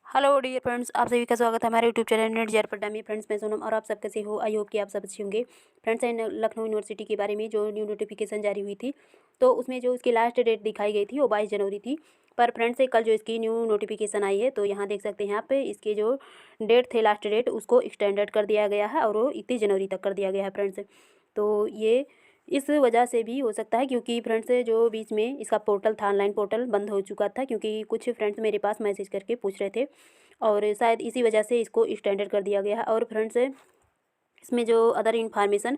Hello dear friends, आप सभी का स्वागत है हमारे यूट्यूब चैनल नेट जार पड्डा में। फ्रेंड्स, मैं सोनम और आप सब कैसे हो? आई होप कि आप सब अच्छे होंगे। फ्रेंड्स, लखनऊ यूनिवर्सिटी के बारे में जो न्यू नोटिफिकेशन जारी हुई थी, तो उसमें जो इसकी लास्ट डेट दिखाई गई थी वो 22 जनवरी थी। पर फ्रेंड्स, कल जो इसकी न्यू नोटिफिकेशन आई है, तो यहाँ देख सकते हैं आप, इसके जो डेट थे लास्ट डेट उसको एक्सटेंडेड कर दिया गया है और वो 31 जनवरी तक कर दिया गया है फ्रेंड्स। तो ये इस वजह से भी हो सकता है क्योंकि फ्रेंड्स जो बीच में इसका पोर्टल था, ऑनलाइन पोर्टल बंद हो चुका था, क्योंकि कुछ फ्रेंड्स मेरे पास मैसेज करके पूछ रहे थे और शायद इसी वजह से इसको एक्सटेंडेड कर दिया गया है। और फ्रेंड्स, इसमें जो अदर इन्फॉर्मेशन,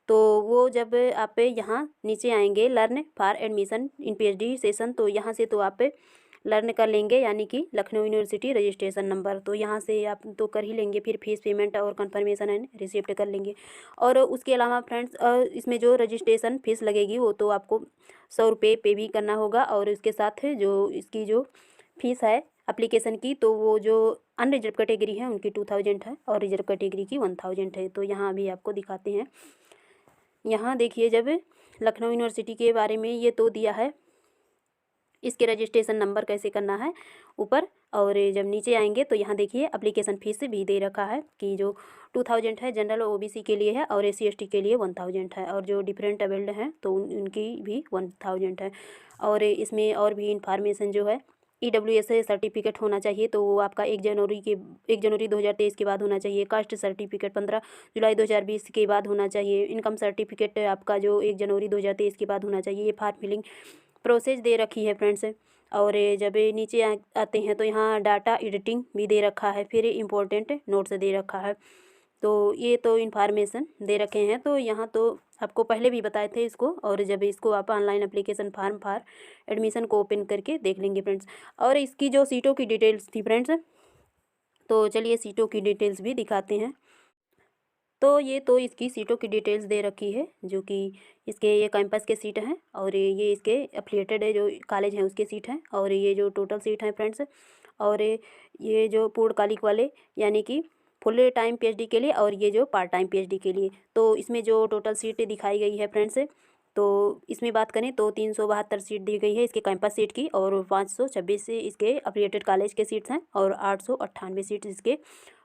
तो वो जब आप यहाँ नीचे आएंगे learn for admission in PhD session, तो यहाँ से तो आप लर्न कर लेंगे, यानी कि लखनऊ यूनिवर्सिटी रजिस्ट्रेशन नंबर, तो यहाँ से आप तो कर ही लेंगे। फिर फीस पेमेंट और कंफर्मेशन एंड रिसिप्ट कर लेंगे। और उसके अलावा फ्रेंड्स, इसमें जो रजिस्ट्रेशन फीस लगेगी वो तो आपको 100 रुपये पे भी करना होगा, और उसके साथ जो इसकी जो फीस है एप्लीकेशन की, तो वो जो अनरिजर्व कैटेगरी है उनकी 2000 है और रिजर्व कैटेगरी की 1000 है। तो यहाँ अभी आपको दिखाते हैं। यहाँ देखिए, जब लखनऊ यूनिवर्सिटी के बारे में ये तो दिया है, इसके रजिस्ट्रेशन नंबर कैसे करना है ऊपर, और जब नीचे आएंगे तो यहाँ देखिए एप्लीकेशन फीस भी दे रखा है कि जो 2000 है जनरल ओबीसी के लिए है, और एससी एसटी के लिए 1000 है, और जो डिफरेंट एबल्ड हैं तो उनकी भी 1000 है। और इसमें और भी इंफॉर्मेशन जो है, ईडब्ल्यूएस सर्टिफिकेट होना चाहिए, तो वो आपका 1 जनवरी 2023 के बाद होना चाहिए। कास्ट सर्टिफिकेट 15 जुलाई 2020 के बाद होना चाहिए। इनकम सर्टिफिकेट आपका जो 1 जनवरी 2023 के बाद होना चाहिए। ये फॉर्म फिलिंग प्रोसेस दे रखी है फ्रेंड्स। और जब नीचे आते हैं तो यहाँ डाटा एडिटिंग भी दे रखा है, फिर इम्पोर्टेंट नोट्स दे रखा है। तो ये तो इन्फॉर्मेशन दे रखे हैं, तो यहाँ तो आपको पहले भी बताए थे इसको, और जब इसको आप online application form for admission को ओपन करके देख लेंगे फ्रेंड्स। और इसकी जो सीटों की डिटेल्स थी फ्रेंड्स, तो चलिए सीटों की डिटेल्स भी दिखाते हैं। तो ये तो इसकी सीटों की डिटेल्स दे रखी है, जो कि इसके ये कैंपस के सीट हैं, और ये इसके एफिलिएटेड है जो कॉलेज हैं उसके सीट हैं, और ये जो टोटल सीट हैं फ्रेंड्स। और ये जो पूर्णकालिक वाले, यानी कि फुल टाइम पीएचडी के लिए, और ये जो पार्ट टाइम पीएचडी के लिए, तो इसमें जो टोटल सीट दिखाई गई है फ्रेंड्स, तो इसमें बात करें तो 372 सीट दी गई है इसके कैंपस सीट की, और 526 से इसके एफिलिएटेड कॉलेज के सीट्स हैं, और 898 सीट इसके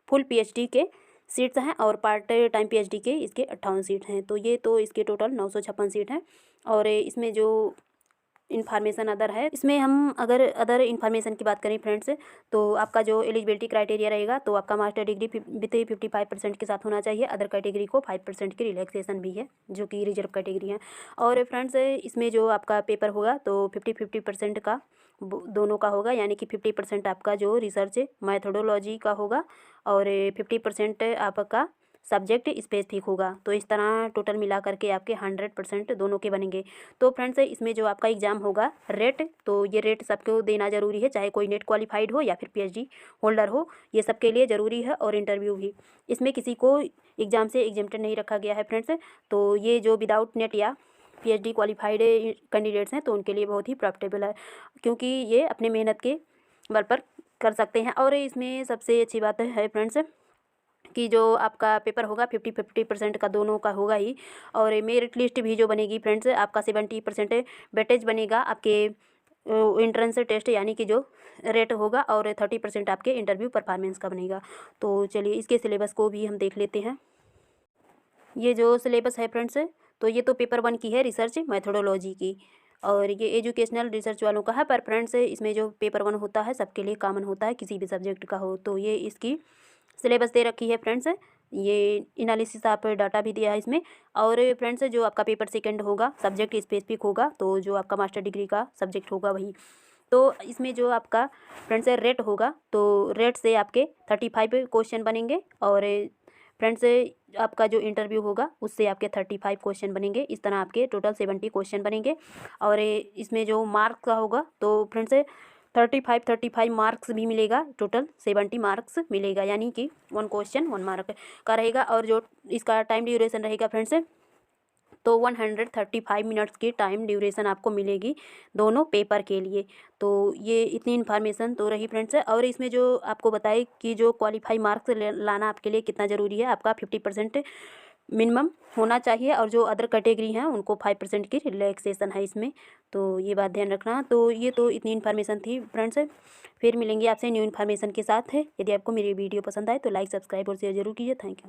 फुल पीएचडी के सीट्स हैं, और पार्ट टाइम पीएचडी के इसके 58 सीट हैं। तो ये तो इसके टोटल 956 सीट हैं। और इसमें जो इन्फॉर्मेशन अदर है, इसमें हम अगर अदर इन्फॉर्मेशन की बात करें फ्रेंड्स, तो आपका जो एलिजिबिलिटी क्राइटेरिया रहेगा, तो आपका मास्टर डिग्री विथ 55% के साथ होना चाहिए। अदर कैटेगरी को 5% की रिलैक्सेशन भी है, जो कि रिजर्व कैटेगरी है। और फ्रेंड्स, इसमें जो आपका पेपर होगा तो 50-50% का दोनों का होगा, यानी कि 50% आपका जो रिसर्च मैथोडोलॉजी का होगा, और 50% आपका सब्जेक्ट स्पेसिफिक होगा। तो इस तरह टोटल मिला करके आपके 100% दोनों के बनेंगे। तो फ्रेंड्स, इसमें जो आपका एग्ज़ाम होगा रेट, तो ये रेट सबको देना ज़रूरी है, चाहे कोई नेट क्वालिफाइड हो या फिर पीएचडी होल्डर हो, ये सबके लिए ज़रूरी है। और इंटरव्यू भी, इसमें किसी को एग्ज़ाम से एग्जेम्प्टेड नहीं रखा गया है फ्रेंड्स। तो ये जो विदाउट नेट या पीएचडी क्वालिफाइड कैंडिडेट्स हैं, तो उनके लिए बहुत ही प्रॉफिटेबल है, क्योंकि ये अपने मेहनत के बल पर कर सकते हैं। और इसमें सबसे अच्छी बात है फ्रेंड्स कि जो आपका पेपर होगा 50-50% का दोनों का होगा ही। और मेरिट लिस्ट भी जो बनेगी फ्रेंड्स, आपका 70% वेटेज बनेगा आपके एंट्रेंस टेस्ट, यानी कि जो रेट होगा, और 30% आपके इंटरव्यू परफॉर्मेंस का बनेगा। तो चलिए इसके सिलेबस को भी हम देख लेते हैं। ये जो सिलेबस है फ्रेंड्स, तो ये तो पेपर 1 की है, रिसर्च मैथोडोलॉजी की, और ये एजुकेशनल रिसर्च वालों का है। पर फ्रेंड्स, इसमें जो पेपर 1 होता है सबके लिए कॉमन होता है, किसी भी सब्जेक्ट का हो। तो ये इसकी सिलेबस दे रखी है फ्रेंड्स। ये एनालिसिस आप डाटा भी दिया है इसमें। और फ्रेंड्स, जो आपका पेपर 2 होगा सब्जेक्ट स्पेसिफिक होगा, तो जो आपका मास्टर डिग्री का सब्जेक्ट होगा वही। तो इसमें जो आपका फ्रेंड्स रेट होगा, तो रेट से आपके 35 क्वेश्चन बनेंगे, और फ्रेंड्स आपका जो इंटरव्यू होगा उससे आपके 35 क्वेश्चन बनेंगे। इस तरह आपके टोटल 70 क्वेश्चन बनेंगे। और इसमें जो मार्क्स का होगा, तो फ्रेंड्स 35 मार्क्स भी मिलेगा, टोटल 70 मार्क्स मिलेगा, यानी कि 1 क्वेश्चन 1 मार्क का रहेगा। और जो इसका टाइम ड्यूरेशन रहेगा फ्रेंड्स, तो 135 मिनट्स की टाइम ड्यूरेशन आपको मिलेगी दोनों पेपर के लिए। तो ये इतनी इन्फॉर्मेशन तो रही फ्रेंड्स। और इसमें जो आपको बताए कि जो क्वालिफाई मार्क्स लाना आपके लिए कितना ज़रूरी है, आपका 50% मिनिमम होना चाहिए, और जो अदर कैटेगरी हैं उनको 5% की रिलैक्सेशन है इसमें। तो ये बात ध्यान रखना। तो ये तो इतनी इन्फॉर्मेशन थी फ्रेंड्स। फिर मिलेंगे आपसे न्यू इन्फॉर्मेशन के साथ है। यदि आपको मेरी वीडियो पसंद आए तो लाइक, सब्सक्राइब और शेयर जरूर कीजिए। Thank you.